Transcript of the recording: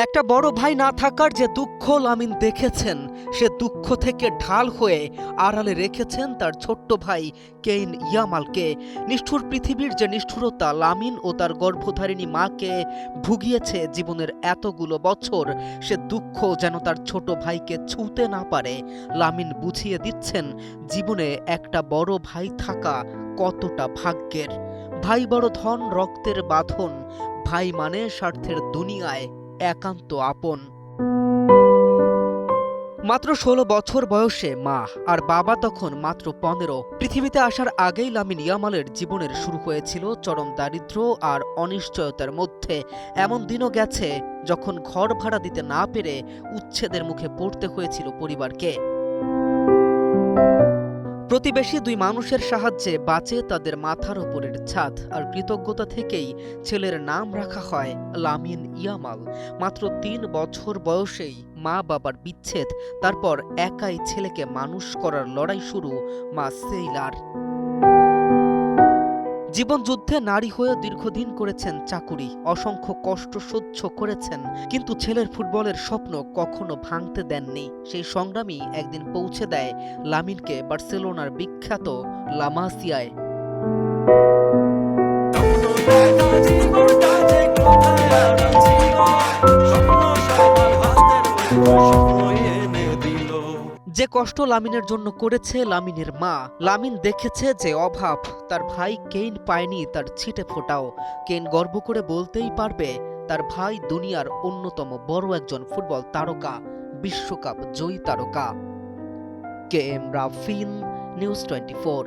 একটা বড় ভাই না থাকার যে দুঃখ লামিন দেখেছেন, সে দুঃখ থেকে ঢাল হয়ে আড়ালে রেখেছেন তার ছোট্ট ভাই কেইন ইয়ামালকে। নিষ্ঠুর পৃথিবীর যে নিষ্ঠুরতা লামিন ও তার গর্ভধারিণী মাকে ভুগিয়েছে জীবনের এতগুলো বছর, সে দুঃখ যেন তার ছোট ভাইকে ছুঁতে না পারে। লামিন বুঝিয়ে দিচ্ছেন জীবনে একটা বড় ভাই থাকা কতটা ভাগ্যের। ভাই বড় ধন, রক্তের বাঁধন, ভাই মানে স্বার্থের দুনিয়ায় একান্ত আপন। মাত্র ১৬ বছর বয়সে মা আর বাবা তখন মাত্র ১৫। পৃথিবীতে আসার আগেই লামিন ইয়ামালের জীবনের শুরু হয়েছিল চরম দারিদ্র্য আর অনিশ্চয়তার মধ্যে। এমন দিনও গেছে যখন ঘর ভাড়া দিতে না পেরে উচ্ছেদের মুখে পড়তে হয়েছিল পরিবারকে। প্রতিবেশী দুই মানুষের সাহায্যে বাঁচে তাদের মাথার ওপরের ছাদ, আর কৃতজ্ঞতা থেকেই ছেলের নাম রাখা হয় লামিন ইয়ামাল। মাত্র ৩ বছর বয়সেই মা বাবার বিচ্ছেদ, তারপর একাই ছেলেকে মানুষ করার লড়াই শুরু মা সেইলার। জীবন যুদ্ধে নারী হয়ে দীর্ঘদিন করেছেন চাকুরি, অসংখ্য কষ্ট সহ্য করেছেন, কিন্তু ছেলের ফুটবলের স্বপ্ন কখনো ভাঙতে দেননি। সেই সংগ্রামী একদিন পৌঁছে দেয় লামিনকে বার্সেলোনার বিখ্যাত লা মাসিয়ায়। যে কষ্ট লামিনের জন্য করেছে লামিনের মা, লামিন দেখেছে যে অভাব তার ভাই কেইন পায়নি তার ছিটে ফোটাও। কেইন গর্ব করে বলতেই পারবে তার ভাই দুনিয়ার অন্যতম বড় একজন ফুটবল তারকা, বিশ্বকাপ জয়ী তারকা। K M Rafin, news 24।